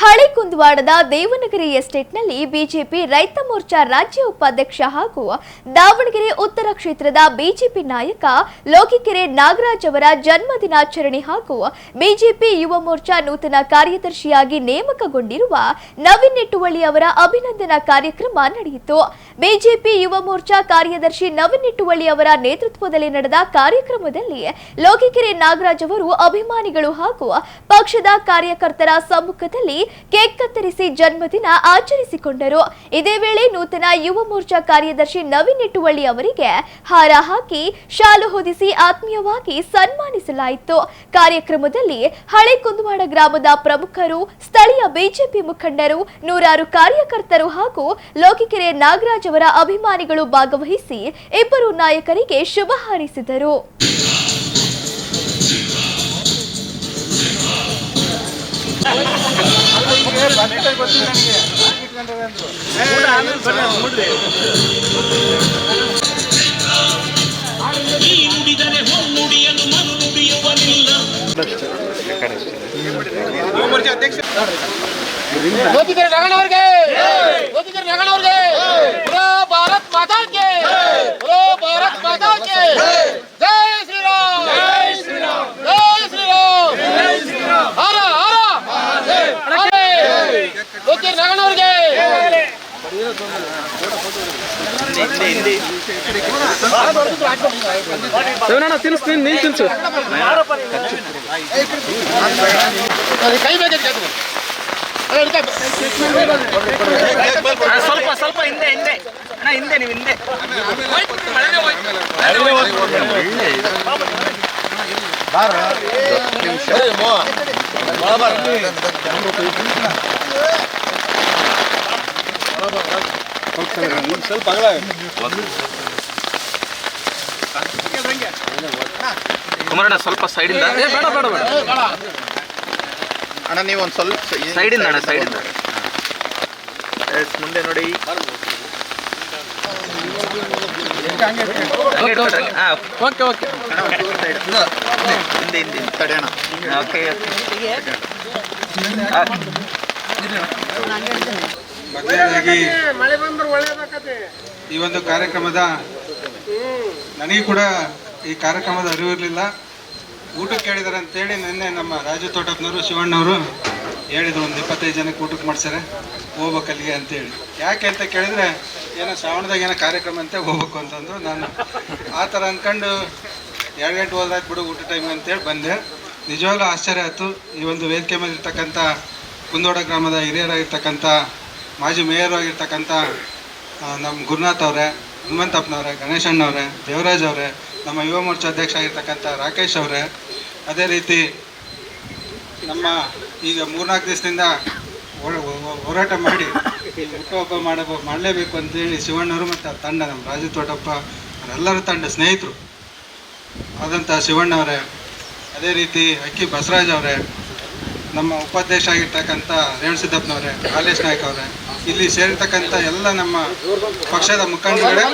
ಹಳೆ ಕುಂದವಾಡದ ದೇವನಗಿರಿ ಎಸ್ಟೇಟ್ನಲ್ಲಿ ಬಿಜೆಪಿ ರೈತ ಮೋರ್ಚಾ ರಾಜ್ಯ ಉಪಾಧ್ಯಕ್ಷ ಹಾಗೂ ದಾವಣಗೆರೆ ಉತ್ತರ ಕ್ಷೇತ್ರದ ಬಿಜೆಪಿ ನಾಯಕ ಲೋಕಿಕೆರೆ ನಾಗರಾಜ್ ಅವರ ಜನ್ಮ ದಿನಾಚರಣೆ ಹಾಗೂ ಬಿಜೆಪಿ ಯುವ ಮೋರ್ಚಾ ನೂತನ ಕಾರ್ಯದರ್ಶಿಯಾಗಿ ನೇಮಕಗೊಂಡಿರುವ ನವೀನ್ ನಿಟ್ಟುವಳ್ಳಿ ಅವರ ಅಭಿನಂದನಾ ಕಾರ್ಯಕ್ರಮ ನಡೆಯಿತು. ಬಿಜೆಪಿ ಯುವ ಮೋರ್ಚಾ ಕಾರ್ಯದರ್ಶಿ ನವೀನ್ ನಿಟ್ಟುವಳ್ಳಿ ಅವರ ನೇತೃತ್ವದಲ್ಲಿ ನಡೆದ ಕಾರ್ಯಕ್ರಮದಲ್ಲಿ ಲೋಕಿಕೆರೆ ನಾಗರಾಜ್ ಅವರು ಅಭಿಮಾನಿಗಳು ಹಾಗೂ ಪಕ್ಷದ ಕಾರ್ಯಕರ್ತರ ಸಮ್ಮುಖದಲ್ಲಿ ಕೇಕ್ ಕತ್ತರಿಸಿ ಜನ್ಮದಿನ ಆಚರಿಸಿಕೊಂಡರು. ಇದೇ ವೇಳೆ ನೂತನ ಯುವ ಮೋರ್ಚಾ ಕಾರ್ಯದರ್ಶಿ ನವೀನ್ ನಿಟ್ಟುವಳ್ಳಿ ಅವರಿಗೆ ಹಾರ ಹಾಕಿ ಶಾಲು ಹೊದಿಸಿ ಆತ್ಮೀಯವಾಗಿ ಸನ್ಮಾನಿಸಲಾಯಿತು. ಕಾರ್ಯಕ್ರಮದಲ್ಲಿ ಹಳೆ ಕುಂದವಾಡ ಗ್ರಾಮದ ಪ್ರಮುಖರು, ಸ್ಥಳೀಯ ಬಿಜೆಪಿ ಮುಖಂಡರು, ನೂರಾರು ಕಾರ್ಯಕರ್ತರು ಹಾಗೂ ಲೋಕಿಕೆರೆ ನಾಗರಾಜ್ ಅವರ ಅಭಿಮಾನಿಗಳು ಭಾಗವಹಿಸಿ ಇಬ್ಬರು ನಾಯಕರಿಗೆ ಶುಭ ಹಾರೈಸಿದರು. ಭಾರತ್ ಮಾತಾ ಕೆ ಭಾರತ್ ಮಾತಾ ಕೆ ಜೈ ಶ್ರೀರಾಮ್, ಜೈ ಶ್ರೀರಾಮ್, ಜೈ ಶ್ರೀರಾಮ್, ಜೈ ಶ್ರೀರಾಮ್. ಹರ ಹರ ಲೋಕಿಕೆರೆ ನಾಗಣ್ಣವ್ರಿಗೆ ತಿನ್ಸು ಕೈ ಬೇಕು. ಸ್ವಲ್ಪ ಸ್ವಲ್ಪ ಹಿಂದೆ ಹಿಂದೆ ಅಣ್ಣ, ಹಿಂದೆ ನೀವು ಹಿಂದೆ. ಸ್ವಲ್ಪ ಕುಮಾರಣ್ಣ ಸ್ವಲ್ಪ ಸೈಡಿಂದ. ಬೇಡ ಬೇಡ ಬೇಡ ಅಣ್ಣ, ನೀವು ಒಂದು ಸ್ವಲ್ಪ ಸೈಡಿಂದ ಅಣ್ಣ, ಸೈಡಿಂದ ಮುಂದೆ ನೋಡಿ. ಓಕೆ ಓಕೆ ಹಿಂದೆ ಹಿಂದೆ ತಡೆಯೋಣ. ಓಕೆ ಮೊದಲನೇದಾಗಿ ಈ ಒಂದು ಕಾರ್ಯಕ್ರಮದ ನನಗೆ ಕೂಡ ಈ ಕಾರ್ಯಕ್ರಮದ ಅರಿವಿರಲಿಲ್ಲ. ಊಟಕ್ಕೆ ಕೇಳಿದಾರೆ ಅಂತೇಳಿ ನಿನ್ನೆ ನಮ್ಮ ರಾಜು ತೋಟಪ್ಪನವರು, ಶಿವಣ್ಣವರು ಹೇಳಿದ್ರು, ಒಂದು 25 ಜನಕ್ಕೆ ಊಟಕ್ಕೆ ಮಾಡ್ತಾರೆ, ಹೋಗ್ಬೇಕು ಅಲ್ಲಿಗೆ ಅಂತೇಳಿ. ಯಾಕೆ ಅಂತ ಕೇಳಿದರೆ ಏನೋ ಶ್ರಾವಣದಾಗ ಏನೋ ಕಾರ್ಯಕ್ರಮ ಅಂತ ಹೋಗ್ಬೇಕು ಅಂತಂದ್ರು. ನಾನು ಆ ಥರ ಅಂದ್ಕೊಂಡು 2 ಗಂಟೆ ಹೋದ್ರಾಯ್ತು ಬಿಡು ಊಟ ಟೈಮ್ ಅಂತೇಳಿ ಬಂದೆ. ನಿಜವಾಗ್ಲೂ ಆಶ್ಚರ್ಯ ಆಯಿತು. ಈ ಒಂದು ವೇದಿಕೆ ಮೇಲೆ ಇರ್ತಕ್ಕಂಥ ಕುಂದವಾಡ ಗ್ರಾಮದ ಹಿರಿಯರಾಗಿರ್ತಕ್ಕಂಥ ಮಾಜಿ ಮೇಯರ್ ಆಗಿರ್ತಕ್ಕಂಥ ನಮ್ಮ ಗುರುನಾಥ್ ಅವರೇ, ಹನುಮಂತಪ್ಪನವರೇ, ಗಣೇಶಣ್ಣವರೇ, ದೇವರಾಜ್ ಅವರೇ, ನಮ್ಮ ಯುವ ಮೋರ್ಚಾ ಅಧ್ಯಕ್ಷ ಆಗಿರ್ತಕ್ಕಂಥ ರಾಕೇಶ್ ಅವರೇ, ಅದೇ ರೀತಿ ನಮ್ಮ ಈಗ 3-4 ದಿವಸದಿಂದ ಹೋರಾಟ ಮಾಡಿ ಹುಟ್ಟುಹಬ್ಬ ಮಾಡಲೇಬೇಕು ಅಂತೇಳಿ ಶಿವಣ್ಣವರು ಮತ್ತು ತಂಡ, ನಮ್ಮ ರಾಜು ತೋಟಪ್ಪ ಅವರೆಲ್ಲರ ತಂಡ ಸ್ನೇಹಿತರು ಆದಂಥ ಶಿವಣ್ಣವರೇ, ಅದೇ ರೀತಿ ಅಕ್ಕಿ ಬಸವರಾಜ್ ಅವರೇ, ನಮ್ಮ ಉಪಾಧ್ಯಕ್ಷ ಆಗಿರ್ತಕ್ಕಂಥ ರೇವಣಸಿದ್ದಪ್ಪನವರೇ, ಹಾಲೇಶ್ ನಾಯ್ಕ ಅವರೇ, ಇಲ್ಲಿ ಸೇರಿರ್ತಕ್ಕಂಥ ಎಲ್ಲ ನಮ್ಮ ಪಕ್ಷದ ಮುಖಂಡರುಗಳೇ